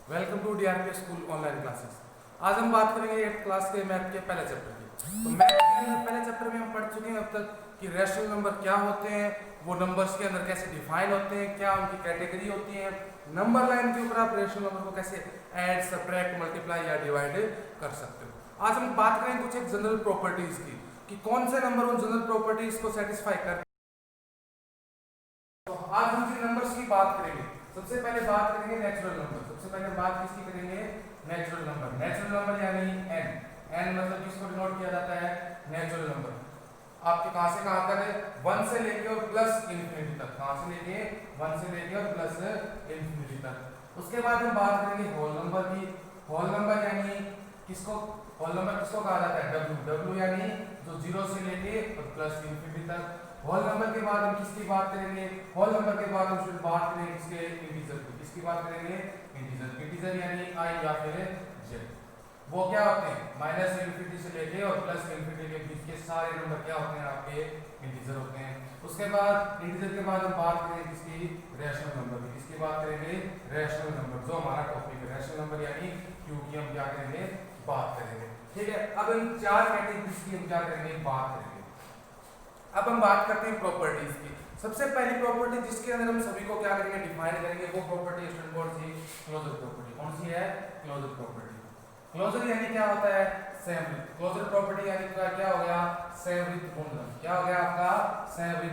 Welcome to DRP school online classes. आज हम बात करेंगे 8th क्लास के मैथ के पहले चैप्टर की। तो मैथ के अंदर पहले चैप्टर में हम पढ़ चुके हैं अब तक कि रैशनल नंबर क्या होते हैं, वो नंबर्स के अंदर कैसे डिफाइन होते हैं, क्या उनकी कैटेगरी होती है, नंबर लाइन के ऊपर आप रैशनल नंबर को कैसे ऐड, सब्ट्रैक्ट, मल्टीप्लाई या डिवाइड कर सकते हो। आज हम बात करेंगे कुछ एक जनरल प्रॉपर्टीज की कि कौन से नंबर उन जनरल प्रॉपर्टीज को सेटिस्फाई करते हैं। तो आज हम जिन नंबर्स की बात करेंगे, सबसे पहले बात करेंगे नेचुरल नंबर। सबसे पहले बात किसकी करेंगे? Natural number. नेचुरल नंबर यानी n। n मतलब किसको डिनोट किया जाता है? Natural number. आपके कहां से कहां तक है? 1 से लेके और प्लस इंफिनिटी तक। कहां से लेके? 1 से लेके और प्लस इंफिनिटी तक। उसके बाद हम बात करेंगे होल नंबर की। होल नंबर यानी किसको? होल नंबर किसको कहा जाता है? w। w यानी जो 0 से लेके और प्लस इंफिनिटी तक। होल नंबर के बाद हम किसकी बात करेंगे? होल नंबर के बाद हम फिर बात करेंगे किसके? इंटीजर की। किसकी बात करेंगे? इंटीजर। इंटीजर यानी i या फिर z। वो क्या होते हैं? माइनस इंफिनिटी से लेके और प्लस इंफिनिटी के बीच के सारे नंबर क्या होते हैं? आपके इंटीजर होते हैं। उसके बाद इंटीजर के बाद हम बात करेंगे किसकी? रैशनल नंबर की। किसकी बात करेंगे? रैशनल नंबर, जो हमारा टॉपिक है रैशनल नंबर यानी q की हम क्या करेंगे? बात करेंगे। ठीक है, अब इन चार कैटेगरीज की हम क्या करेंगे? बात करेंगे। अब हम बात करते हैं प्रॉपर्टीज की। सबसे पहली प्रॉपर्टी जिसके अंदर हम सभी को क्या करेंगे? डिफाइन करेंगे। वो प्रॉपर्टी स्टूडेंट कौन सी? Closure property. कौन सी है? Closure property. क्लोजर यानी क्या होता है? सहवर्ती। क्लोजर प्रॉपर्टी यानी क्या हो गया? सहवर्ती गुणधर्म। क्या हो गया आपका? सहवर्ती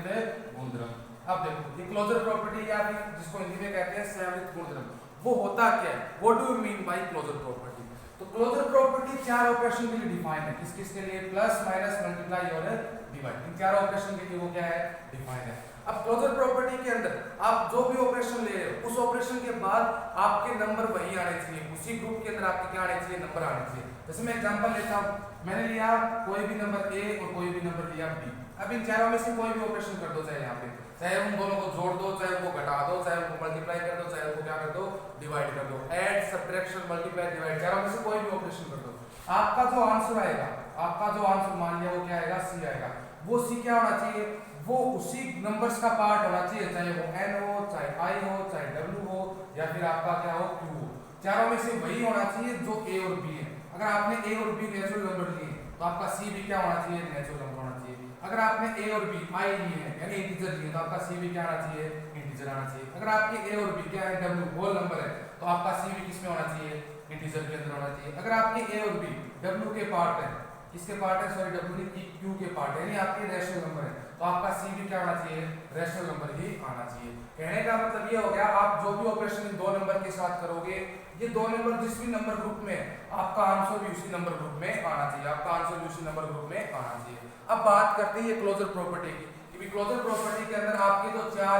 गुणधर्म। अब देखो ये क्लोजर प्रॉपर्टी या फिर जिसको हिंदी में कहते हैं सहवर्ती गुणधर्म, वो होता क्या है? What do you mean by closure property? तो क्लोजर प्रॉपर्टी चार ऑपरेशन के लिए डिफाइन है। किस किस के लिए? प्लस, माइनस, मल्टीप्लाई और डिवाइड। इन चार ऑपरेशन के लिए वो क्या है? डिफाइन है। अब क्लोजर प्रॉपर्टी के अंदर आप जो भी ऑपरेशन ले रहे हो उस ऑपरेशन के बाद आपके नंबर वही आने चाहिए, उसी ग्रुप के अंदर आपके क्या आने चाहिए? नंबर आने चाहिए। जैसे मैं एग्जांपल लेता हूं, मैंने लिया कोई भी नंबर a और कोई भी नंबर लिया b। अब इन चारों में से कोई भी ऑपरेशन कर दो, चाहे यहाँ पे चाहे उन दोनों को जोड़ दो, चाहे उनको घटा दो, चाहे उनको मल्टीप्लाई कर दो, चाहे उनको क्या कर दो? डिवाइड कर दो। ऐड, सब्ट्रैक्शन, मल्टीप्लाई, डिवाइड, चारों में से कोई भी ऑपरेशन कर दो। आपका जो आंसर आएगा, आपका जो आंसर मान लिया वो क्या आएगा? सी आएगा। वो सी क्या होना चाहिए? वो उसी नंबर्स का पार्ट होना चाहिए, चाहे वो n हो, चाहे i हो, चाहे w हो या फिर आपका क्या हो? q हो। चारों में से वही होना चाहिए जो a और b है। अगर आपने a और b नेचुरल नंबर लिए तो आपका c भी क्या होना चाहिए? नेचुरल नंबर होना चाहिए। अगर आपने a और b i लिए हैं यानी इंटीजर लिए तो आपका c भी क्या आना चाहिए? इंटीजर आना चाहिए। अगर आपके a और b क्या है? w होल नंबर है तो आपका c भी किसमें होना चाहिए? इंटीजर के अंदर होना चाहिए। अगर आपके a और b w के पार्ट है, किसके पार्ट है? सॉरी w नहीं, q के पार्ट है यानी आपके रैशनल नंबर है तो आपका c भी क्या आना चाहिए? रैशनल नंबर ही आना चाहिए। कहने का मतलब ये हो गया आप जो भी ऑपरेशन इन दो नंबर के साथ करोगे, ये दो नंबर जिस भी नंबर ग्रुप में आपका आंसर भी उसी नंबर ग्रुप में आना चाहिए, आपका आंसर भी उसी नंबर ग्रुप में आना चाहिए। अब बात करते हैं ये क्लोजर प्रॉपर्टी की कि क्लोजर प्रॉपर्टी के अंदर आपके जो चार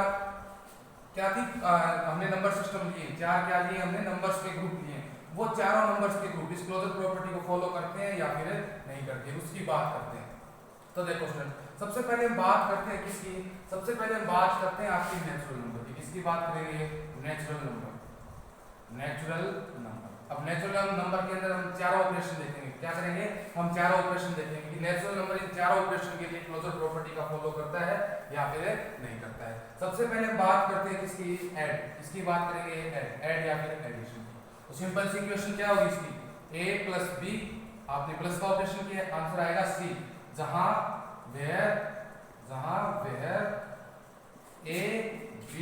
क्या थी? हमने नंबर सिस्टम लिए, चार क्या लिए हमने? नंबर्स के ग्रुप लिए। वो चारों नंबर्स के ग्रुप इस क्लोजर प्रॉपर्टी को फॉलो करते हैं या फिर नहीं करते, उसकी बात करते हैं। तो देखो स्टूडेंट, सबसे पहले हम बात करते हैं किसकी? सबसे पहले हम बात करते हैं आपकी नेचुरल नंबर की। किसकी बात करेंगे? Natural number. Natural number. अब नेचुरल नंबर के अंदर हम चारों ऑपरेशन देखेंगे। क्या करेंगे? हम चारों ऑपरेशन देखेंगे कि नेचुरल नंबर इन चारों ऑपरेशन के लिए क्लोजर प्रॉपर्टी का फॉलो करता है या फिर नहीं करता है। सबसे पहले हम बात करते हैं किसकी? ऐड। किसकी बात करेंगे? ऐड। ऐड या फिर एडिशन। तो सिंपल सी इक्वेशन क्या होगी इसकी? a प्लस b, आपने प्लस का ऑपरेशन किया, आंसर आएगा c। जहां where a b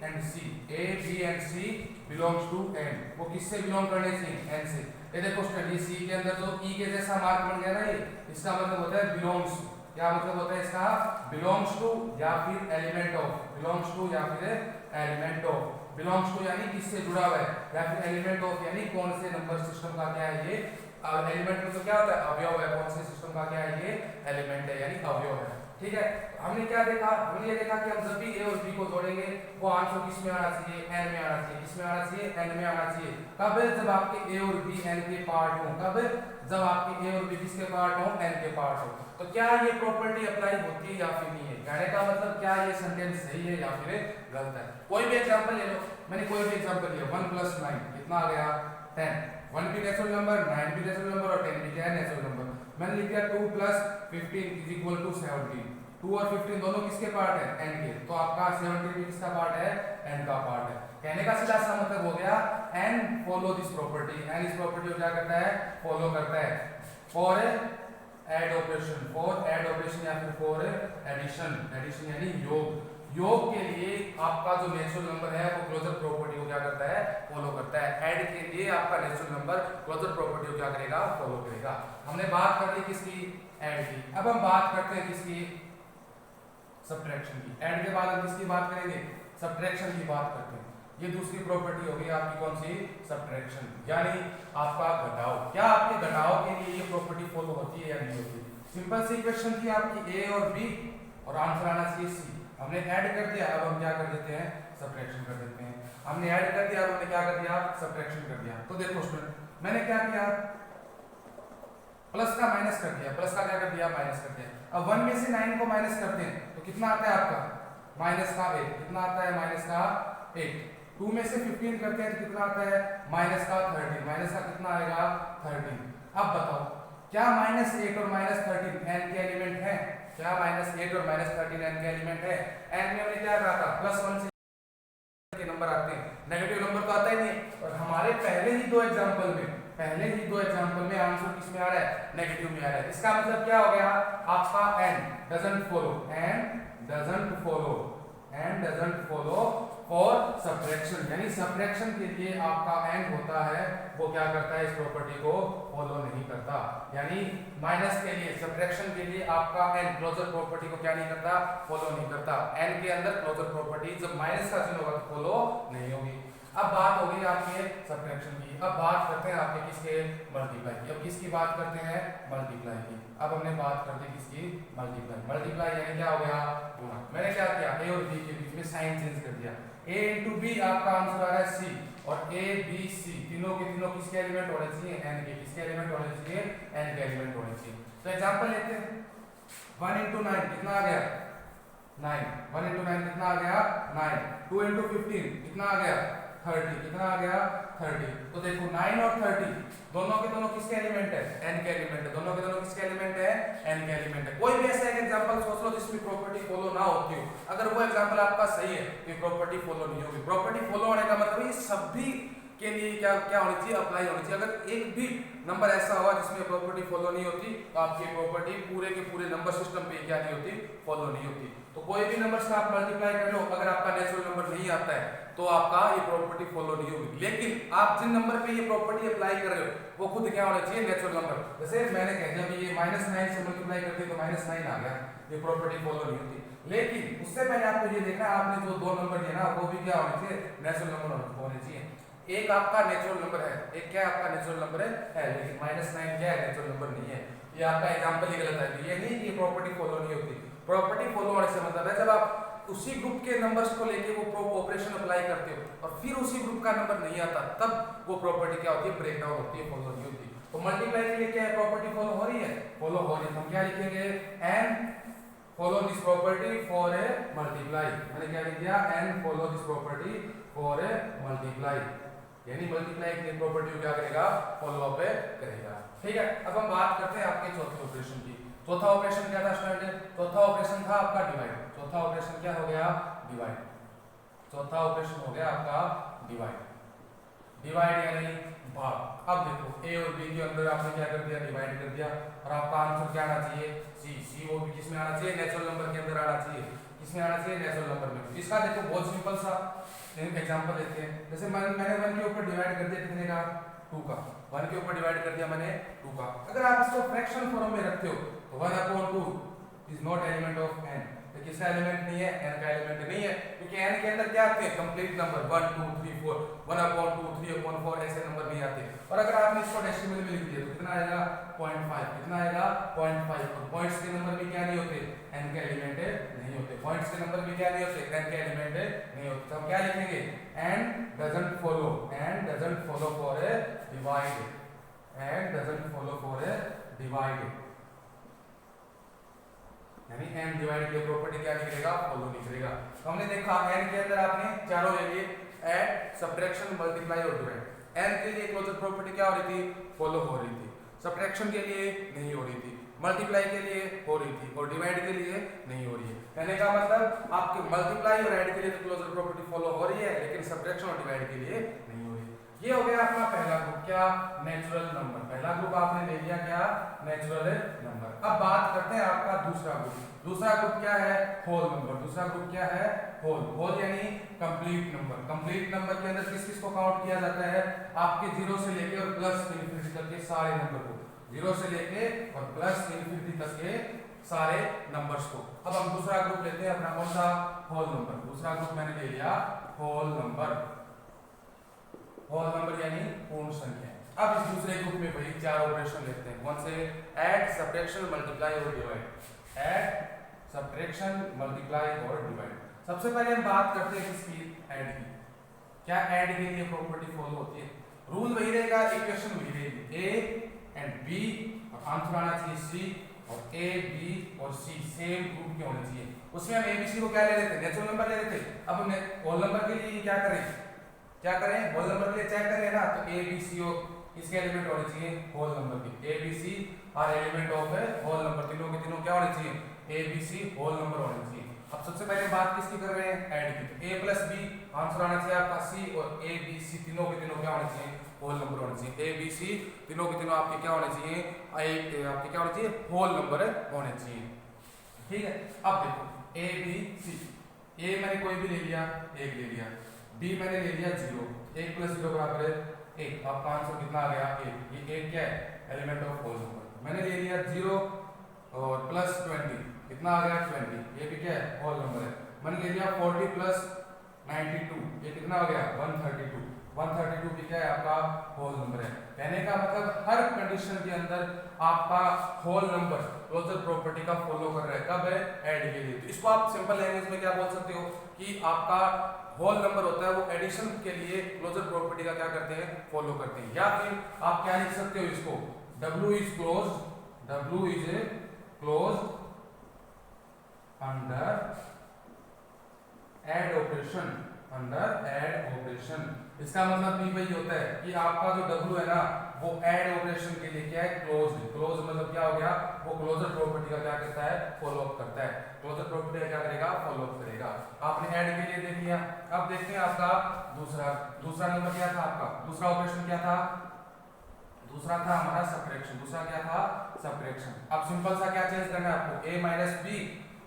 and c, a b and c belongs to n। वो किससे बिलोंग करने चाहिए? n से। ये देखो स्टूडेंट, ये c के अंदर जो e के जैसा मार्क बन गया ना, ये इसका मतलब होता है बिलोंग्स। क्या मतलब होता है इसका? बिलोंग्स टू या फिर एलिमेंट ऑफ। बिलोंग्स टू या फिर एलिमेंट ऑफ। बिलोंग्स टू यानी किससे जुड़ा हुआ है, या फिर एलिमेंट ऑफ यानी कौन से नंबर सिस्टम का क्या है? ये एलिमेंट में तो क्या होता है? अवयव है। कौन से सिस्टम का क्या है? ये एलिमेंट है यानी अवयव है। ठीक है, हमने क्या देखा? हमने ये देखा कि हम जब भी a और b को जोड़ेंगे वो आंसर किस में आना चाहिए? n में आना चाहिए। किस में आना चाहिए? n में आना चाहिए। कब? जब आपके a और b n के पार्ट हो। कब? जब आपके a और b किसके पार्ट हो? n के पार्ट हो। तो क्या ये प्रॉपर्टी अप्लाई होती है या फिर नहीं है? कहने का मतलब क्या ये सेंटेंस सही है या फिर गलत है? कोई भी एग्जांपल ले लो, मैंने कोई भी एग्जांपल लिया, 1 + 9 कितना आ गया? 10। 1 भी नेचुरल नंबर, 9 भी नेचुरल नंबर और 10 भी क्या है? Natural number. मैंने लिख दिया 2 + 15 = 17। 2 और 15 दोनों किसके पार्ट है, n के, तो आपका 17 भी किसका पार्ट है, n का पार्ट है। कहने का सीधा सा मतलब हो गया n follow this property, n इस प्रॉपर्टी को क्या करता है, फॉलो करता है। For add operation, for add operation या फिर फॉर एडिशन, एडिशन यानी योग, योग के लिए आपका जो नेचुरल नंबर है वो क्लोजर प्रॉपर्टी को क्या करता है, फॉलो करता है। ऐड के लिए आपका नेचुरल नंबर क्लोजर प्रॉपर्टी को क्या करेगा, फॉलो करेगा। हमने बात कर ली किसकी, ऐड की। अब हम बात करते हैं किसकी, सब्ट्रैक्शन की। ऐड के बाद हम किसकी बात करेंगे, सब्ट्रैक्शन की बात करते हैं। ये दूसरी प्रॉपर्टी होगी आपकी कौन सी, सब्ट्रैक्शन, यानी आपका घटाव। क्या आपके घटाव के लिए ये प्रॉपर्टी फॉलो होती है या नहीं होती। सिंपल सी इक्वेशन थी आपकी ए और बी और आंसर आना चाहिए सी। हमने ऐड कर दिया, अब हम क्या कर देते हैं, सब्ट्रैक्शन कर देते हैं। हमने ऐड कर दिया, हमने क्या कर दिया, सब्ट्रैक्शन कर दिया। तो देखो स्टूडेंट मैंने क्या किया, प्लस का माइनस कर दिया, प्लस का क्या कर दिया, माइनस कर दिया। अब 1 में से 9 को माइनस करते हैं तो कितना आता है आपका, माइनस का 1। कितना आता है, माइनस का 1। 2 में से 15 करते हैं तो कितना आता है, माइनस का 13। माइनस का कितना आएगा, 13। अब बताओ क्या -8 और -13 n के एलिमेंट है, क्या -8 और -13 n के एलिमेंट है। n में हमने क्या कहा था, +1 से के नंबर आते हैं, नेगेटिव नंबर तो आता ही नहीं। और हमारे पहले ही दो एग्जांपल में आंसर किस में आ रहा है, नेगेटिव में आ रहा है। इसका मतलब क्या हो गया, आपका n doesn't follow for subtraction, यानी सब्ट्रैक्शन के लिए आपका n होता है वो क्या करता है, इस प्रॉपर्टी को फॉलो नहीं करता। यानी माइनस के लिए, सब्ट्रैक्शन के लिए आपका n क्लोजर प्रॉपर्टी को क्या नहीं करता, फॉलो नहीं करता। n के अंदर क्लोजर प्रॉपर्टी जब माइनस का चिन्ह होगा तो फॉलो नहीं होगी। अब बात हो गई आपके सब्ट्रैक्शन की। अब बात करते हैं आपके किसके, मल्टीप्लाई की। अब किसकी बात करते हैं, मल्टीप्लाई की। अब हमने बात कर दी किसकी, मल्टीप्लाई यानी क्या हो गया, गुणा। मैंने क्या किया, a और b के बीच में साइन चेंज कर दिया। a इंटू बी आपका आंसर आ रहा है c, और a b c तीनों के तीनों किसके एलिमेंट होने चाहिए, n के। किसके एलिमेंट होने चाहिए, n के एलिमेंट होने चाहिए। तो एग्जांपल लेते हैं, 1 इंटू 9 कितना आ गया, 9। 1 इंटू 9 कितना आ गया, 9। 2 इंटू 15 कितना आ गया, 30। कितना आ गया, 30। तो देखो 9 और 30 दोनों के दोनों किसके एलिमेंट है, n के एलिमेंट है। दोनों के दोनों किसके एलिमेंट है, n के एलिमेंट है। कोई भी ऐसा एक एग्जांपल सोच लो जिसमें प्रॉपर्टी फॉलो ना होती हो, अगर वो एग्जांपल आपका सही है तो प्रॉपर्टी फॉलो नहीं होगी। प्रॉपर्टी फॉलो होने का मतलब ये सभी के लिए क्या क्या होनी चाहिए, अप्लाई होनी चाहिए। अगर एक भी नंबर ऐसा हुआ जिसमें प्रॉपर्टी फॉलो नहीं होती तो आपकी प्रॉपर्टी पूरे के पूरे नंबर सिस्टम पे क्या नहीं होती, फॉलो नहीं होती। तो कोई भी नंबर से आप मल्टीप्लाई कर लो, अगर आपका नेचुरल नंबर नहीं आता है तो आपका ये प्रॉपर्टी फॉलो नहीं होगी। लेकिन आप जिन नंबर पे ये प्रॉपर्टी अप्लाई कर रहे हो वो खुद क्या होना चाहिए, नेचुरल नंबर। जैसे मैंने कह दिया ये -9 से मल्टीप्लाई करते तो -9 आ गया, ये प्रॉपर्टी फॉलो नहीं होती। लेकिन उससे पहले आपको ये देखा, आपने जो दो नंबर दिए ना वो भी क्या होने चाहिए, नेचुरल नंबर होने चाहिए। एक आपका नेचुरल नंबर है, एक क्या आपका नेचुरल नंबर है, लेकिन -9 क्या है, नेचुरल नंबर नहीं है। ये आपका एग्जांपल ही गलत है। ये नहीं कि ये प्रॉपर्टी फॉलो नहीं होती। प्रॉपर्टी फॉलो होने से मतलब है जब आप उसी ग्रुप के नंबर्स को लेके वो ऑपरेशन अप्लाई करते हो और फिर उसी ग्रुप का नंबर नहीं आता, तब वो प्रॉपर्टी क्या होती है, ब्रेक डाउन होती है, फॉलो नहीं होती। तो मल्टीप्लाई के लिए क्या है, प्रॉपर्टी फॉलो हो रही है, फॉलो हो रही है। हम क्या लिखेंगे, and follow this property for A multiply. मैंने क्या लिख दिया, and follow this property for A multiply, यानी मल्टीप्लाई की प्रॉपर्टी को क्या करेगा, फॉलो अप करेगा। ठीक है, अब हम बात करते हैं आपके चौथे ऑपरेशन की। चौथा ऑपरेशन क्या था स्टूडेंट, चौथा ऑपरेशन था आपका डिवाइड। चौथा ऑपरेशन क्या हो गया, डिवाइड। चौथा ऑपरेशन हो गया आपका डिवाइड। डिवाइड यानी भाग। अब देखो ए और बी के अंदर आपने क्या कर दिया, डिवाइड कर दिया, और आपका आंसर क्या आना चाहिए, सी। सी वो भी किसमें आना चाहिए, नेचुरल नंबर के अंदर आना चाहिए। किसमें आना चाहिए, नेचुरल नंबर में। इसका देखो बहुत सिंपल सा एग्जांपल लेते हैं। जैसे मैंने 1 के ऊपर डिवाइड कर दिया, कितने का, 2 का। 1 के ऊपर डिवाइड कर दिया मैंने 2 का। अगर आप इसको फ्रैक्शन फॉर्म में रखते हो तो 1/2 is not element of n। तो किसका एलिमेंट नहीं है, n का एलिमेंट नहीं है, क्योंकि n के अंदर क्या आते हैं, कंप्लीट नंबर 1 2 3 4। 1/2 3/4 ऐसे नंबर नहीं आते। और अगर आपने इसको डेसिमल में लिख दिया तो कितना आएगा, 0.5। कितना आएगा, 0.5। और पॉइंट्स के नंबर भी क्या नहीं होते, n के एलिमेंट नहीं होते। पॉइंट्स के नंबर भी क्या नहीं होते, n के एलिमेंट नहीं होते। तो हम क्या लिखेंगे, and doesn't follow for a divide, and doesn't follow for a divide, यानी n डिवाइड की प्रॉपर्टी क्या नहीं करेगा, फॉलो नहीं करेगा। तो हमने देखा n के अंदर आपने चारों ले लिए, ऐड, सब्ट्रैक्शन, मल्टीप्लाई और डिवाइड। n के लिए क्लोजर प्रॉपर्टी क्या हो रही थी, फॉलो हो रही थी। सब्ट्रैक्शन के लिए नहीं हो रही थी। मल्टीप्लाई के लिए हो रही थी और डिवाइड के लिए नहीं हो रही है। कहने का मतलब आपके मल्टीप्लाई और ऐड के लिए तो क्लोजर प्रॉपर्टी फॉलो हो रही है, लेकिन सब्ट्रैक्शन और डिवाइड के लिए नहीं हो रही है। ये हो गया अपना पहला ग्रुप, क्या? Natural number. पहला ग्रुप आपने ले लिया, क्या? Natural number. अब बात करते हैं आपका दूसरा ग्रुप। दूसरा ग्रुप क्या है? Whole number. दूसरा ग्रुप क्या है? होल। होल यानी कंप्लीट नंबर। कंप्लीट नंबर के अंदर किस किस को काउंट किया जाता है? आपके 0 से लेके और प्लस इन्फिनिटी तक के सारे नंबर को, 0 से लेके और प्लस इन्फिनिटी तक के सारे नंबर्स को। अब हम दूसरा ग्रुप लेते हैं अपना, कौन सा? Whole number. दूसरा ग्रुप मैंने ले लिया होल नंबर। होल नंबर यानी पूर्ण संख्या। अब इस दूसरे ग्रुप में वही 4 ऑपरेशन लेते हैं। कौन से? ऐड, सब्ट्रैक्शन, मल्टीप्लाई और डिवाइड। ऐड, सब्ट्रैक्शन, मल्टीप्लाई और डिवाइड। सबसे पहले हम बात करते हैं किसकी? ऐड की। क्या ऐड के लिए प्रॉपर्टी फॉलो होती है? रूल वही रहेगा, इक्वेशन वही रहेगी, ए एंड बी और आंसर आना चाहिए सी, और ए बी और सी सेम ग्रुप के होने चाहिए। उसमें हम एबीसी को क्या ले लेते? नेचुरल नंबर ले लेते। अब हम होल नंबर के लिए क्या करें? क्या करें? होल नंबर के लिए चेक करें ना, तो ए बी सी और इसके एलिमेंट होने चाहिए होल नंबर के। A B C are element of है होल नंबर। तीनों के तीनों क्या होने चाहिए? A B C whole number होने चाहिए। अब सबसे पहले बात किसकी कर रहे हैं? ऐड की। तो ए प्लस बी आंसर आना चाहिए आपका सी, और ए बी सी तीनों के तीनों क्या होने चाहिए? होल नंबर होने चाहिए। ए बी सी तीनों के तीनों आपके क्या होने चाहिए? आपके क्या होने चाहिए? होल नंबर होने चाहिए। ठीक है। अब देखो ए बी सी, ए मैंने कोई भी ले लिया, एक ले लिया, बी मैंने ले लिया 0, 1 प्लस 0 बराबर है 1। आपका आंसर कितना आ गया? 1। ये 1 क्या है? Element of whole number. मैंने ले लिया 0 और प्लस 20, कितना आ गया? 20। ये भी क्या है? होल नंबर है। मैंने ले लिया 40 प्लस 92, ये कितना हो गया? 132। 132 भी क्या है? आपका होल नंबर है। कहने का मतलब हर कंडीशन के अंदर आपका होल नंबर क्लोजर प्रॉपर्टी का फॉलो कर रहा है। कब है? ऐड के लिए। तो इसको आप सिंपल लैंग्वेज में क्या बोल सकते हो कि आपका होल नंबर होता है वो एडिशन के लिए क्लोजर प्रॉपर्टी का क्या करते हैं? फॉलो करते हैं। या फिर आप क्या लिख सकते हो इसको? W is closed, W is closed under add operation, under add operation. इसका मतलब भी वही होता है कि आपका जो W है ना वो ऐड ऑपरेशन के लिए क्या है? क्लोज्ड है। क्लोज मतलब क्या हो गया? वो क्लोजर प्रॉपर्टी का क्या करता है? फॉलो अप करता है। क्लोजर प्रॉपर्टी का क्या करेगा? फॉलो अप करेगा। आपने ऐड के लिए देख लिया। अब देखते हैं आपका दूसरा नंबर क्या था? आपका दूसरा ऑपरेशन क्या था? दूसरा था हमारा सब्ट्रैक्शन। दूसरा क्या था? सब्ट्रैक्शन। अब सिंपल सा क्या चेंज करना है आपको? a माइनस बी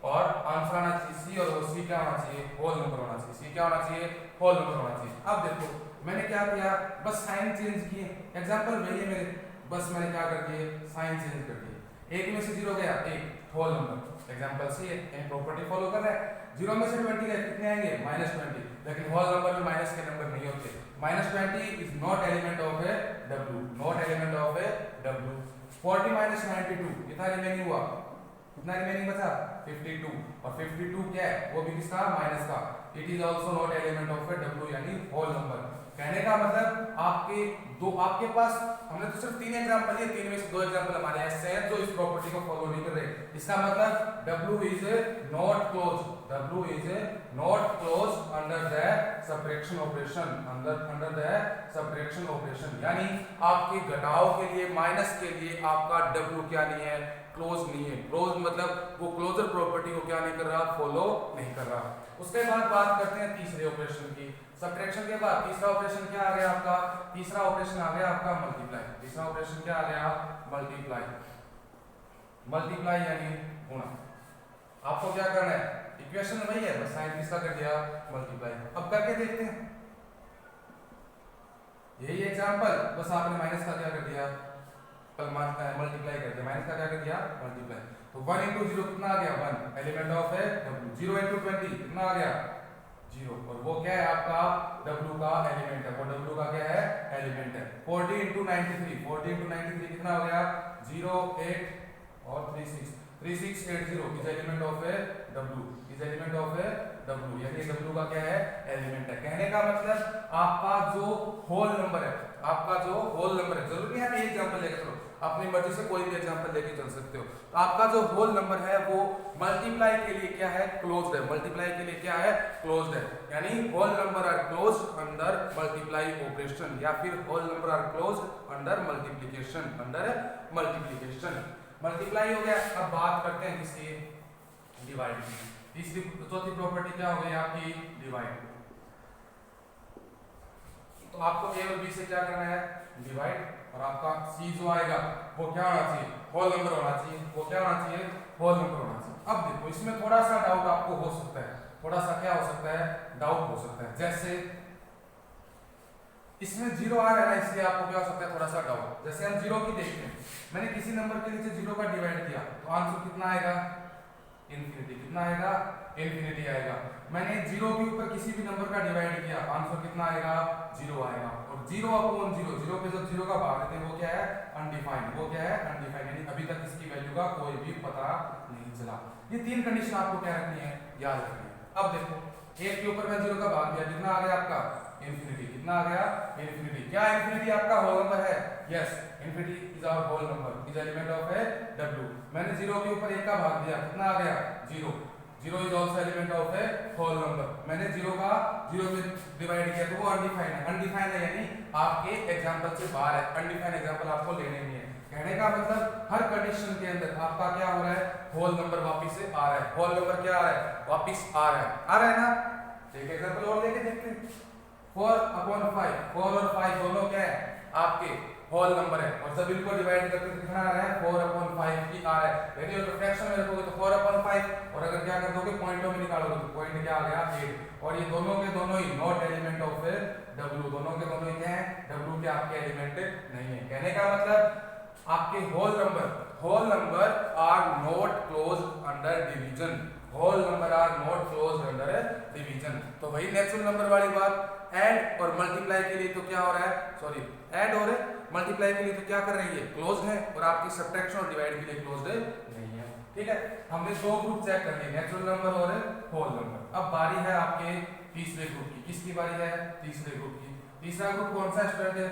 और आंसर आना चाहिए सी, और वो सी क्या होना चाहिए? होल नंबर होना चाहिए। सी क्या होना चाहिए? होल नंबर होना चाहिए। अब देखो मैंने क्या किया? बस साइन चेंज किए। एग्जांपल वही है मेरे, बस मैंने क्या कर दिए? साइन चेंज कर दिए। 1 में से 0 गया 1, होल नंबर। एग्जांपल सी है, इन प्रॉपर्टी फॉलो कर रहा है। 0 में से 20 गए, कितने आएंगे? -20। लेकिन होल नंबर में माइनस के नंबर नहीं होते। -20 is not element of A W, not element of A W। 40 minus 92 कितना रिमेनिंग हुआ? कितना रिमेनिंग बचा? 52। और 52 क्या है? वो भी किसका? माइनस का। It is also not element of A W यानी होल नंबर। कहने का मतलब आपके पास हमने तो सिर्फ 3 एग्जांपल लिए, 3 में से 2 एग्जांपल हमारे ऐसे हैं जो इस प्रॉपर्टी को फॉलो नहीं कर रहे। इसका मतलब W is not close, W is not close under the subtraction operation, under the subtraction operation. यानी आपके घटाव के लिए, माइनस के लिए आपका W क्या नहीं है? क्लोज नहीं है। क्लोज मतलब वो क्लोजर प्रॉपर्टी को क्या नहीं कर रहा? फॉलो नहीं कर रहा। उसके बाद बात करते हैं तीसरे ऑपरेशन की। सब्ट्रैक्शन के बाद तीसरा ऑपरेशन क्या आ गया आपका? तीसरा ऑपरेशन आ गया आपका मल्टीप्लाई। तीसरा ऑपरेशन क्या आ गया? मल्टीप्लाई। मल्टीप्लाई यानी गुणा। आपको क्या करना है? इक्वेशन वही है, बस साइन किसका कर दिया? मल्टीप्लाई। अब करके देखते हैं यही एग्जांपल, बस आपने माइनस का क्या कर दिया? मल्टीप्लाई कर दिया। माइनस का क्या कर दिया? मल्टीप्लाई। तो 1 into 0 कितना आ गया? 1 एलिमेंट ऑफ है W। 0 into 20 कितना आ गया? 0। और वो क्या है? आपका W का एलिमेंट है। वो W का क्या है? एलिमेंट है। 40 into 93, 40 into 93 कितना हो गया? 0 8 और 36, 3680 इज एलिमेंट ऑफ है W, इज एलिमेंट ऑफ है W। यानी W का क्या है? एलिमेंट है। कहने का मतलब आपका जो होल नंबर है, आपका जो होल नंबर है, जरूरी है आप एक एग्जांपल लेके चलो, अपनी मर्जी से कोई भी एग्जांपल लेके चल सकते हो। तो आपका जो होल नंबर है वो मल्टीप्लाई के लिए क्या है? क्लोज्ड है। मल्टीप्लाई के लिए क्या है? क्लोज्ड है। यानी whole number are closed under multiply operation, या फिर whole number are closed under multiplication, under multiplication. Multiply हो गया। अब बात करते हैं किसकी, डिवाइड की। तीसरी चौथी प्रॉपर्टी क्या हो गई आपकी, डिवाइड। तो आपको ए और बी से क्या करना है, डिवाइड, और आपका सी जो आएगा वो क्या होना चाहिए, होल नंबर होना चाहिए। वो क्या होना चाहिए, होल नंबर होना चाहिए। अब देखो इसमें थोड़ा सा डाउट आपको हो सकता है, थोड़ा सा क्या हो सकता है, डाउट हो सकता है। जैसे इसमें जीरो आ रहा है ना, इसलिए आपको क्या हो सकता है, थोड़ा सा डाउट। जैसे हम जीरो की देखते हैं, मैंने किसी नंबर के नीचे जीरो का डिवाइड किया तो आंसर कितना आएगा, इन्फिनिटी। कितना आएगा, इन्फिनिटी आएगा। मैंने जीरो के ऊपर किसी भी नंबर का डिवाइड किया, आंसर कितना आएगा, जीरो आएगा। और जीरो अपॉन जीरो, जीरो पे जब जीरो का भाग देते हैं वो क्या है, अनडिफाइंड। वो क्या है, अनडिफाइंड, यानी अभी तक इसकी वैल्यू का कोई भी पता नहीं चला। ये तीन कंडीशन आपको क्या रखनी है, याद रखनी है। अब देखो एक के ऊपर मैं जीरो का भाग दिया, कितना आ गया आपका, इन्फिनिटी। कितना आ गया, इन्फिनिटी। क्या इन्फिनिटी आपका होल नंबर है, yes, infinity is our whole number, is element of a W. मैंने जीरो के ऊपर एक का भाग दिया, कितना आ गया, zero. Zero is also element of a whole number. मैंने जीरो का जीरो में डिवाइड किया तो वो अनडिफाइंड है। अनडिफाइंड है यानी आपके एग्जांपल से बाहर है, अनडिफाइंड एग्जांपल आपको लेने नहीं है। कहने का मतलब हर कंडीशन के अंदर आपका क्या हो रहा है, होल नंबर वापस से आ रहा है। होल नंबर क्या आ रहा है, वापस आ रहा है, आ रहा है ना। एक एग्जांपल और लेके देखते हैं। 4/5, 4 और 5 दोनों क्या है, आपके होल नंबर है। और जब इनको डिवाइड करते हैं कितना आ रहा है, 4/5 की आ रहा है। यदि अगर फ्रैक्शन में रखोगे तो 4/5, और अगर क्या कर दोगे, पॉइंटों में निकालोगे तो पॉइंट क्या आ गया, 8। और ये दोनों के दोनों ही नॉट एलिमेंट ऑफ डब्ल्यू, दोनों के दोनों ही क्या है, डब्ल्यू के आपके एलिमेंट नहीं है। कहने का मतलब आपके whole number are not close under division. Whole number are not close under division. तो वही नेचुरल नंबर वाली बात। ऐड और मल्टीप्लाई के लिए तो क्या हो रहा है, सॉरी, ऐड और मल्टीप्लाई के लिए तो क्या कर रही है, क्लोज है। और आपकी सब्ट्रैक्शन और डिवाइड के लिए क्लोज्ड नहीं है। ठीक है, हमने दो ग्रुप चेक कर लिए, नेचुरल नंबर और होल नंबर। अब बारी है आपके तीसरे ग्रुप की। किसकी बारी है, तीसरे ग्रुप की। तीसरा ग्रुप कौन सा स्टूडेंट है,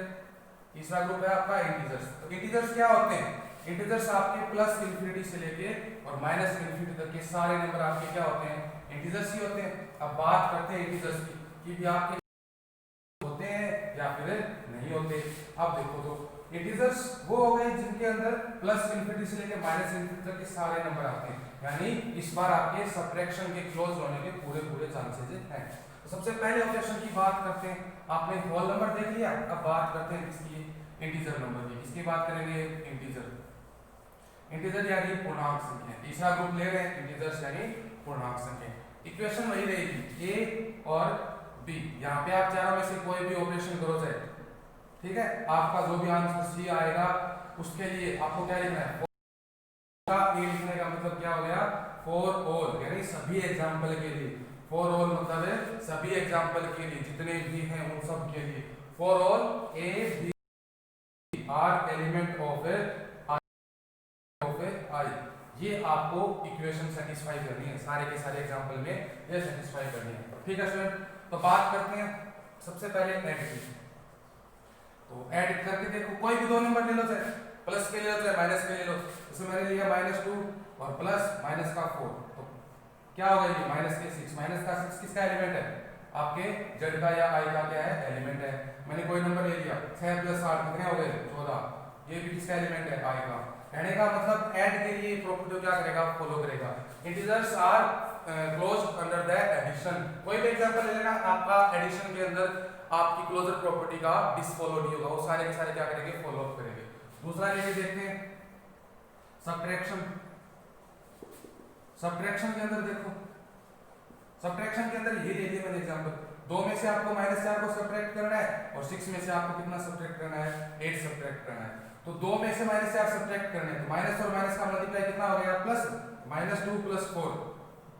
तीसरा ग्रुप है आपका इंटीजर्स। तो इंटीजर्स क्या होते हैं, इंटीजर्स आपके प्लस इन्फिनिटी से लेके और माइनस इन्फिनिटी तक के सारे नंबर आपके क्या होते हैं, इंटीजर्स ही होते हैं। अब बात करते हैं इंटीजर्स की कि भी आपके होते हैं या फिर नहीं होते। अब देखो तो इंटीजर्स वो हो गए जिनके अंदर प्लस इन्फिनिटी से लेके माइनस इन्फिनिटी तक के सारे नंबर आते हैं, यानी इस बार आपके सब्ट्रैक्शन के क्लोज होने के पूरे चांसेस हैं। तो सबसे पहले ऑपरेशन की बात करते हैं। आपने होल नंबर देख लिया, अब बात करते हैं किसकी, इंटीजर नंबर की। किसकी बात करेंगे, इंटीजर। इंटीजर यानी पूर्णांक संख्या। तीसरा ग्रुप ले रहे हैं, इंटीजर्स यानी पूर्णांक संख्या। इक्वेशन वही रहेगी, ए और बी। यहाँ पे आप चारों में से कोई भी ऑपरेशन करो चाहे, ठीक है, आपका जो भी आंसर सी आएगा उसके लिए आपको क्या लिखना है, ए लिखने का मतलब क्या हो गया, फॉर ऑल, यानी सभी एग्जाम्पल के लिए। फॉर ऑल मतलब सभी एग्जाम्पल के लिए, जितने भी हैं उन सब के लिए। For all a b r element of i. ये आपको इक्वेशन सेटिस्फाई करनी है, सारे के सारे एग्जांपल में ये सेटिस्फाई करनी है। ठीक है स्टूडेंट, तो बात करते हैं सबसे पहले ऐड की। तो ऐड करके देखो, कोई भी दो नंबर ले लो, चाहे प्लस के ले लो चाहे माइनस के ले लो। जैसे मैंने लिया -2 और प्लस माइनस का 4, तो क्या होगा ये माइनस के 6। माइनस का 6 किसका एलिमेंट है, आपके जेड का या आई का क्या है, एलिमेंट है। मैंने कोई नंबर ले लिया, 6 + 8 कितने हो गए, 14, ये भी किसका एलिमेंट है, आई का। कहने का मतलब ऐड के लिए प्रॉपर्टी क्या करेगा, फॉलो करेगा। Integers are close under the addition. कोई भी एग्जांपल ले लेना, आपका एडिशन के अंदर आपकी क्लोजर प्रॉपर्टी का डिसफॉलो नहीं होगा, वो सारे के सारे क्या करेंगे, फॉलो अप करेंगे। दूसरा लेके देखते हैं सब्ट्रैक्शन। सब्ट्रैक्शन के अंदर देखो, सब्ट्रैक्शन के अंदर ये ले लिया मैंने एग्जांपल, 2 में से आपको -4 को सब्ट्रैक्ट करना है और 6 में से आपको कितना सब्ट्रैक्ट करना है, 8 सब्ट्रैक्ट करना है। तो 2 में से -4 सब्ट्रैक्ट करने हैं, तो माइनस और माइनस का मल्टीप्लाई कितना हो गया, प्लस। -2 + 4,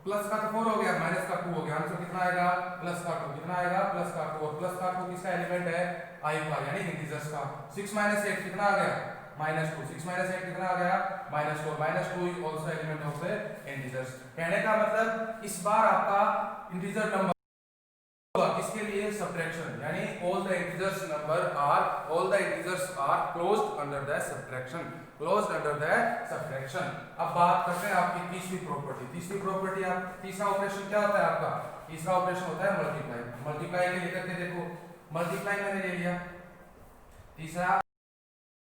प्लस का तो 4 हो गया, माइनस का 2 हो गया। आंसर कितना आएगा, प्लस का 2। कितना आएगा, प्लस का 2। और प्लस का 2 किसका एलिमेंट है, आई का, यानी इंटीजर्स का। 6 - 8 कितना आ गया, -2। 6 - 8 कितना आ गया, -4। -2 is also element of integers. कहने का मतलब इस बार आपका इंटीजर नंबर इसके लिए सब्ट्रैक्शन, यानी all the integers are closed under the subtraction, closed under the subtraction। अब बात करते हैं आपकी तीसरी प्रॉपर्टी। तीसरी प्रॉपर्टी, आप तीसरा ऑपरेशन क्या होता है आपका, तीसरा ऑपरेशन होता है मल्टीप्लाई। मल्टीप्लाई के लेकर के देखो, मल्टीप्लाई मैंने ले लिया, तीसरा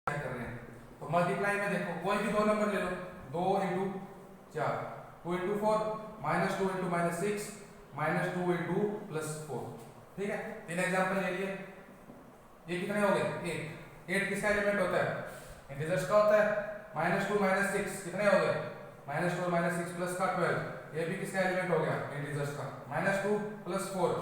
कर रहे हैं तो तो मल्टीप्लाई में देखो कोई भी दो नंबर ले लो, 2 इंटू 4, 2 इंटू 4, -2 इंटू -6, -2 इंटू +4। ठीक है, तीन एग्जाम्पल ले लिए। ये कितने हो गए? 8। 8 किसका एलिमेंट होता है? इंटीजर्स का होता है। -2 -6 कितने हो गए? -2 -6 प्लस का 12, ये भी किसका एलिमेंट हो गया? इंटीजर्स का। -2 + 4,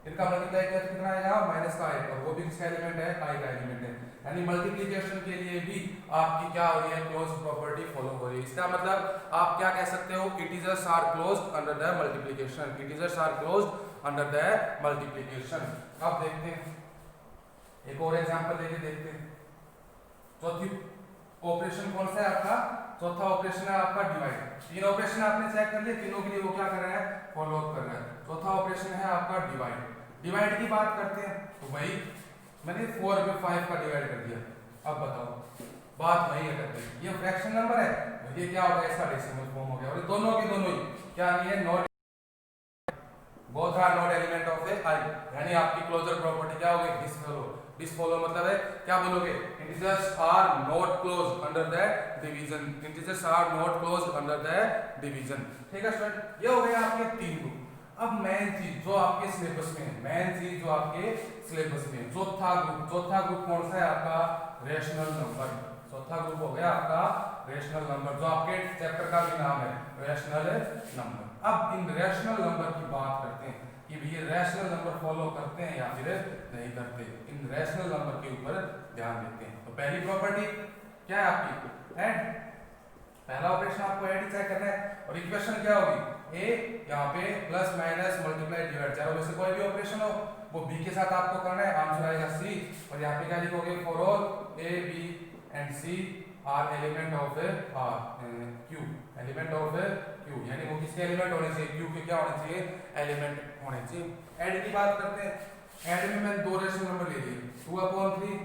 इनका मल्टीप्लाई किया तो कितना आएगा? माइनस का 8, और वो भी किसका एलिमेंट है? i का एलिमेंट है। यानी मल्टीप्लिकेशन के लिए भी आपकी क्या हो रही है? क्लोज प्रॉपर्टी फॉलो हो रही है। इसका मतलब आप क्या कह सकते हो? Integers are closed under the multiplication. Integers are closed under the multiplication. अब देखते हैं एक और एग्जांपल लेके देखते हैं। चौथी ऑपरेशन कौन सा है आपका? चौथा ऑपरेशन है आपका डिवाइड। तीन ऑपरेशन आपने चेक कर लिए, तीनों के लिए वो क्या कर रहा है? फॉलो अप कर रहा है। चौथा ऑपरेशन है आपका डिवाइड। डिवाइड की बात करते हैं तो भाई मैंने 4 पे 5 का डिवाइड कर दिया। अब बताओ, बात वही है करते हैं, ये फ्रैक्शन नंबर है, ये क्या होगा? इसका डेसिमल फॉर्म हो गया। और ये दोनों के दोनों ही क्या नहीं है? Not, both are not element of a i। यानी आपकी क्लोजर प्रॉपर्टी क्या होगी? डिसफॉलो। डिसफॉलो मतलब है क्या बोलोगे? Integers are not closed under the division. Integers are not closed under the division. ठीक है स्टूडेंट, ये हो गया आपके तीन ग्रुप। अब मेन चीज जो आपके सिलेबस में है, मेन चीज जो आपके सिलेबस में, चौथा ग्रुप। चौथा ग्रुप कौन सा है आपका? Rational number. चौथा ग्रुप हो गया आपका रेशनल नंबर, जो आपके चैप्टर का भी नाम है, रेशनल नंबर। अब इन रेशनल नंबर की बात करते हैं कि ये रेशनल नंबर फॉलो करते हैं या फिर नहीं करते। इन रेशनल नंबर के ऊपर ध्यान देते हैं। तो पहली प्रॉपर्टी क्या है आपकी? ऐड। पहला ऑपरेशन आपको ऐड चेक करना है, और इक्वेशन क्या होगी? ए, यहाँ पे प्लस माइनस मल्टीप्लाई डिवाइड, चारों में से कोई भी ऑपरेशन हो वो बी के साथ आपको करना है। आंसर आएगा सी। और यहाँ पे क्या लिखोगे? For all a, b and c are element of Q. Element of Q, यानी वो किसके एलिमेंट होने चाहिए? क्यू के क्या होने चाहिए? एलिमेंट होने चाहिए। ऐड की बात करते हैं। ऐड में मैंने दो रेशनल नंबर ले लिए, 2/3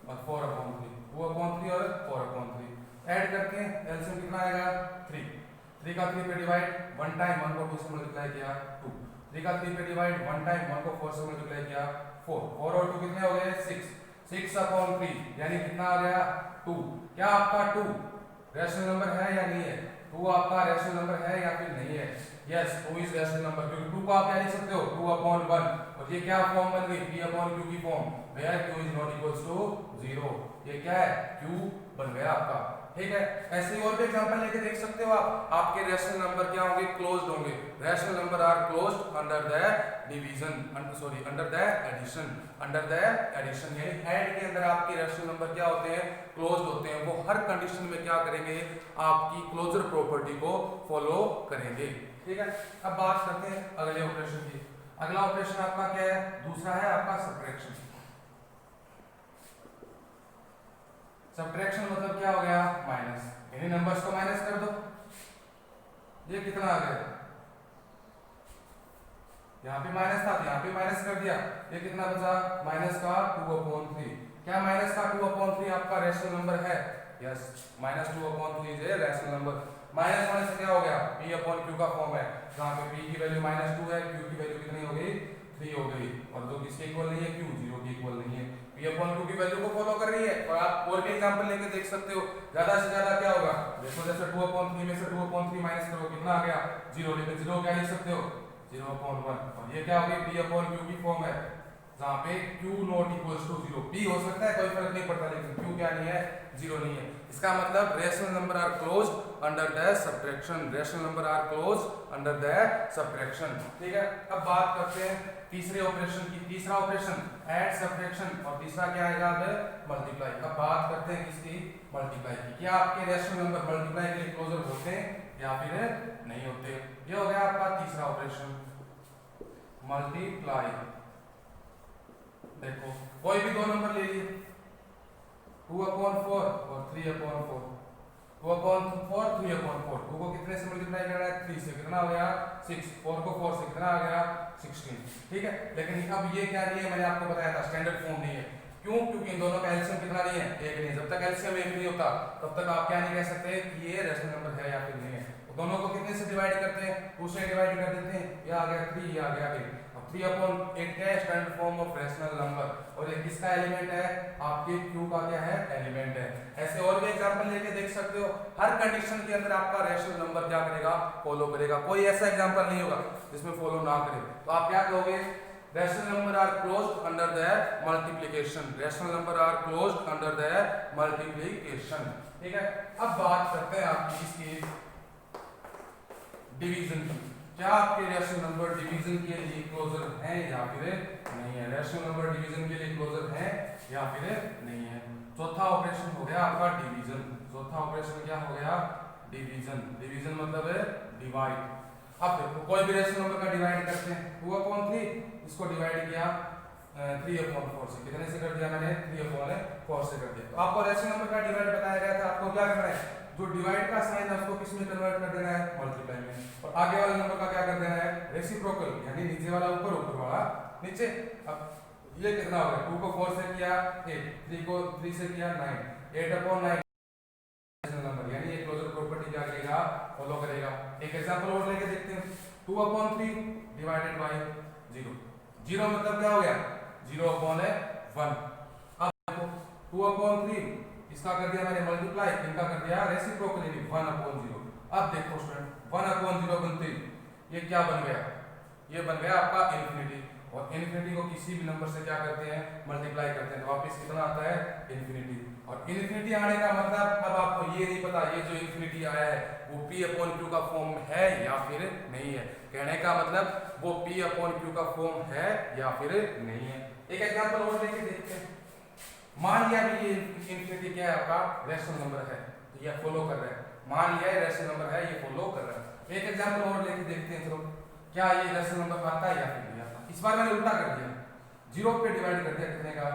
और 4/3। 2/3 और 4/3 ऐड करते हैं, एलसीएम कितना आएगा? 3। 3 का 3 पे डिवाइड, 1 टाइम 1 को 2 से मल्टीप्लाई किया 2। 3 का 3 पे डिवाइड, 1 टाइम 1 को 4 से मल्टीप्लाई किया 4। 4 और 2 कितने हो गए? 6। 6/3 यानी कितना आ गया? 2। क्या आपका 2 रैशनल नंबर है या नहीं है? 2 आपका रैशनल नंबर है या फिर नहीं है? यस, 2 इज रैशनल नंबर, क्योंकि 2 को आप क्या लिख सकते हो? 2/1। और ये क्या फॉर्म बन गई? p/q की form, where q is not equals to 0। ये क्या है? q बन गया आपका। ठीक है, ऐसे ही और भी एग्जांपल लेके देख सकते हो आप। आपके रैशनल नंबर क्या होंगे? क्लोज्ड होंगे। Rational number are closed under the division, sorry under the addition. Under the addition यानी ऐड के अंदर आपके रैशनल नंबर क्या होते हैं? क्लोज्ड होते हैं। वो हर कंडीशन में क्या करेंगे? आपकी क्लोजर प्रॉपर्टी को फॉलो करेंगे। ठीक है, अब बात करते हैं अगले ऑपरेशन की। अगला ऑपरेशन आपका क्या है? दूसरा है आपका सब्ट्रैक्शन। सब्ट्रैक्शन मतलब क्या हो गया? माइनस। इन्हीं नंबर्स को माइनस कर दो। ये कितना आ गया? यहाँ पे माइनस था, यहाँ पे माइनस कर दिया, ये कितना बचा? माइनस का 2/3। क्या माइनस का 2/3 आपका रैशनल नंबर है? Yes, -2/3 is a rational number. Minus होने से क्या हो गया? p/q का फॉर्म है, जहाँ पे p की वैल्यू -2 है, q की वैल्यू कितनी हो गई? 3 हो गई। और जो किसके इक्वल नहीं है? q 0 के इक्वल नहीं है। p/q की वैल्यू को फॉलो कर रही है। और आप और भी एग्जांपल लेके देख सकते हो। ज्यादा से ज्यादा क्या होगा? देखो, जैसे 2/3 में से 2/3 माइनस करो, कितना आ गया? 0। लेकिन 0 क्या लिख सकते हो? 0/1। और ये क्या हो गई? p/q की फॉर्म है, जहाँ पे q not equals to 0। p हो सकता है, कोई फर्क नहीं पड़ता, लेकिन q क्या नहीं है? 0 नहीं है। इसका मतलब rational number are closed under the subtraction. Rational number are closed under the subtraction. ठीक है, अब बात करते हैं तीसरे ऑपरेशन की। तीसरा ऑपरेशन ऐड, सब्ट्रैक्शन, और तीसरा क्या आएगा? मल्टीप्लाई। अब बात करते हैं किसकी? मल्टीप्लाई की। क्या आपके रेशनल नंबर मल्टीप्लाई के लिए क्लोजर होते हैं या फिर नहीं होते? ये हो गया आपका तीसरा ऑपरेशन, मल्टीप्लाई। देखो, कोई भी दो नंबर ले लिए, 2/4 और 3/4। 2/4, 3/4। 2 को कितने से मल्टीप्लाई करना है? 3 से। कितना हो गया? 6। 4 को 4 से कितना आ गया? 16। ठीक है, लेकिन अब ये क्या नहीं है? मैंने आपको बताया था स्टैंडर्ड फॉर्म नहीं है। क्यों? क्योंकि इन दोनों का एलसीएम कितना नहीं है? 1 नहीं है। जब तक एलसीएम 1 नहीं होता तब तक आप क्या नहीं कह सकते कि ये रैशनल नंबर है या फिर नहीं है। तो दोनों को कितने से डिवाइड करते हैं? 2 से डिवाइड कर देते हैं। ये आ गया 3, ये आ गया 8। 3/8 क्या है? Standard form of rational number. और मतलब ये किसका एलिमेंट है, आपके Q का क्या है, एलिमेंट है। ऐसे और भी एग्जांपल लेके देख सकते हो। हर कंडीशन के अंदर आपका रैशनल नंबर क्या करेगा, फॉलो करेगा। कोई ऐसा एग्जांपल नहीं होगा जिसमें फॉलो ना करे। तो आप क्या कहोगे, rational number are closed under the multiplication, rational number are closed under the multiplication. ठीक है, अब बात करते हैं आपकी इसकी डिवीजन की। क्या आपके रैशनल नंबर डिवीजन के लिए क्लोजर हैं या फिर नहीं है, रैशनल नंबर डिवीजन के लिए क्लोजर हैं या फिर नहीं है। चौथा ऑपरेशन हो गया आपका डिवीजन। चौथा ऑपरेशन क्या हो गया, डिवीजन। डिवीजन मतलब है डिवाइड। अब देखो कोई भी रैशनल नंबर का डिवाइड करते हैं, 2/3 इसको डिवाइड किया 3/4 से, कितने से कर दिया मैंने, 3/4 से कर दिया। तो आपको रैशनल नंबर का डिवाइड बताया गया था, आपको क्या करना है, जो डिवाइड का साइन है उसको किस में कन्वर्ट कर देना है, मल्टीप्लाई में, और आगे वाले नंबर का क्या कर देना है, रेसिप्रोकल, यानी नीचे वाला ऊपर, ऊपर वाला नीचे। अब ये कितना हो गया, 2 को 4 से किया 8, 3 को 3 से किया 9, 8/9 नंबर, यानी ये क्लोजर प्रॉपर्टी क्या करेगा, फॉलो करेगा। एक एग्जांपल और लेके देखते हैं, 2/3 डिवाइडेड बाय 0। 0 मतलब क्या हो गया, 0/1। अब देखो 2/3 इसका कर दिया मैंने मल्टीप्लाई, इनका कर दिया रेसिप्रोकल, यानी 1/0। अब देखो स्टूडेंट 1/0 ये क्या बन गया, ये बन गया आपका इन्फिनिटी। और इन्फिनिटी को किसी भी नंबर से क्या करते हैं, मल्टीप्लाई करते हैं, तो वापस कितना आता है, इन्फिनिटी। और इन्फिनिटी आने का मतलब अब आपको ये नहीं पता ये जो इन्फिनिटी आया है वो P/Q का फॉर्म है या फिर नहीं है। कहने का मतलब वो P/Q का फॉर्म है या फिर नहीं है। एक एग्जांपल और लेके देखते हैं। मान लिया भी ये इन्फिनिटी क्या है, आपका रैशनल नंबर है, तो ये फॉलो कर रहा है। मान लिया है रैशनल नंबर है, ये फॉलो कर रहा है। एक एग्जांपल और लेके देखते हैं, चलो क्या ये रैशनल नंबर आता है या फिर नहीं आता। इस बार मैंने उल्टा कर दिया, 0 पे डिवाइड कर दिया कितने का,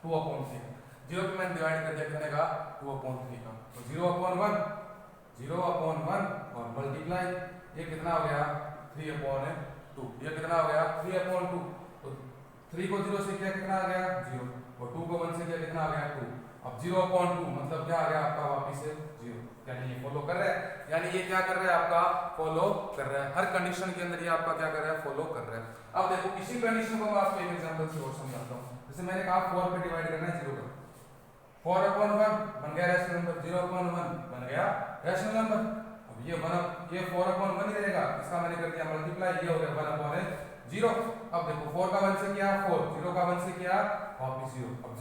2/3 का। 0 पे मैंने डिवाइड कर दिया कितने का, 2/3 का। तो 0/1 और मल्टीप्लाई, ये कितना हो गया, 3/2। ये कितना हो गया, 3/2। तो 3 को 0 से किया कितना आ गया, 0, और 2 को 1 से किया कितना आ गया, 2। अब 0/2 मतलब क्या आ गया आपका, वापिस से 0, यानी ये फॉलो कर रहा है, यानी ये क्या कर रहा है आपका, फॉलो कर रहा है। हर कंडीशन के अंदर ये आपका क्या कर रहा है, फॉलो कर रहा है। अब देखो इसी कंडीशन को मैं आपको एक एग्जांपल से और समझाता हूं। जैसे मैंने कहा 4 पे डिवाइड करना है 0 का, 4/1 बन गया रैशनल नंबर, 0/1 बन गया रैशनल नंबर। अब ये 4/1 ही रहेगा, इसका मैंने कर दिया मल्टीप्लाई, ये हो गया 1/0। अब देखो 4 का 1 से किया 4, 0 का 1 से किया वापस 0। अब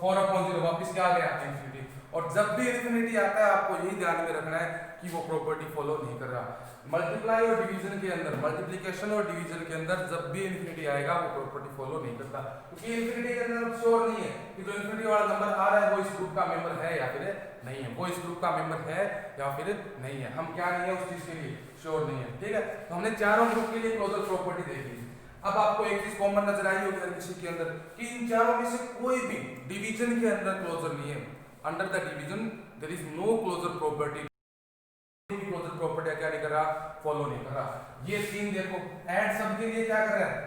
4/0 वापस क्या आ गया, इन्फिनिटी। और जब भी इन्फिनिटी आता है आपको यही ध्यान में रखना है कि वो प्रॉपर्टी फॉलो नहीं कर रहा। मल्टीप्लाई और डिवीजन के अंदर, मल्टीप्लिकेशन और डिवीजन के अंदर जब भी इन्फिनिटी आएगा वो प्रॉपर्टी फॉलो नहीं करता, क्योंकि इन्फिनिटी के अंदर श्योर नहीं है कि जो इन्फिनिटी वाला नंबर आ रहा है वो इस ग्रुप का मेंबर है या फिर नहीं है, वो इस ग्रुप का मेंबर है या फिर नहीं है। हम क्या नहीं है उस चीज के लिए श्योर नहीं है। ठीक है, तो हमने चारों ग्रुप के लिए क्लोजर प्रॉपर्टी देखी। अब आपको एक चीज कॉमन नजर आई होगी हर किसी के अंदर कि इन चारों में से कोई भी डिवीजन के अंदर क्लोजर नहीं है। Under the division there is no closure property. Closure property क्या नहीं कर रहा, फॉलो नहीं कर रहा। ये तीन देखो, ऐड सबके लिए क्या कर रहा है,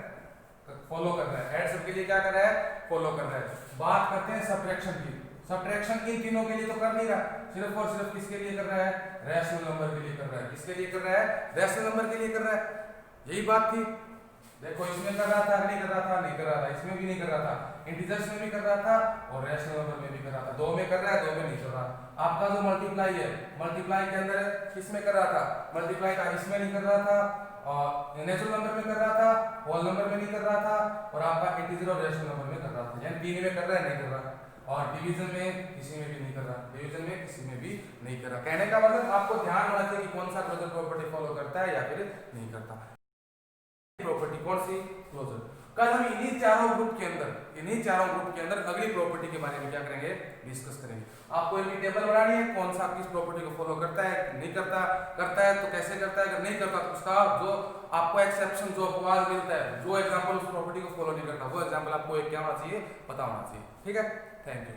फॉलो कर रहा है। ऐड सबके लिए क्या कर रहा है, फॉलो कर रहा है। बात करते हैं सब्ट्रैक्शन की। सब्ट्रैक्शन इन तीनों के लिए तो कर नहीं रहा, सिर्फ और सिर्फ किसके लिए कर रहा है, रैशनल नंबर के लिए कर रहा है। किसके लिए कर रहा है, रैशनल नंबर के लिए कर रहा है। यही बात थी। देखो इसमें कर रहा था, नहीं कर रहा था, नहीं कर रहा था, इसमें भी नहीं कर रहा था, इंटीजर्स में भी कर रहा था और रैशनल नंबर में भी कर रहा था। दो में कर रहा है, दो में नहीं कर रहा। आपका जो मल्टीप्लाई है, मल्टीप्लाई के अंदर किसमें कर रहा था, मल्टीप्लाई का इसमें नहीं कर रहा था, और नेचुरल नंबर में कर रहा था, होल नंबर में नहीं कर रहा था, और आपका इंटीजर और रैशनल नंबर में कर रहा था। यानी तीन में कर रहा है, नहीं कर रहा। और डिवीजन में किसी में भी नहीं कर रहा, डिवीजन में किसी में भी नहीं कर रहा। कहने का मतलब आपको ध्यान होना चाहिए कि कौन सा क्लोजर प्रॉपर्टी फॉलो करता है या फिर नहीं करता। प्रॉपर्टी कौन सी, क्लोजर। कल हम इन्हीं चारों ग्रुप के अंदर अगली प्रॉपर्टी के बारे में क्या करेंगे, डिस्कस करेंगे। आपको इनकी टेबल बनानी है, कौन सा किस प्रॉपर्टी को फॉलो करता है, नहीं करता, करता है तो कैसे करता है, अगर नहीं करता तो उसका जो आपको एक्सेप्शन, जो अपवाद मिलता है, जो एग्जांपल उस प्रॉपर्टी को फॉलो नहीं करता, वो एग्जांपल आपको एक क्या होना चाहिए, पता होना चाहिए। ठीक है, थैंक यू।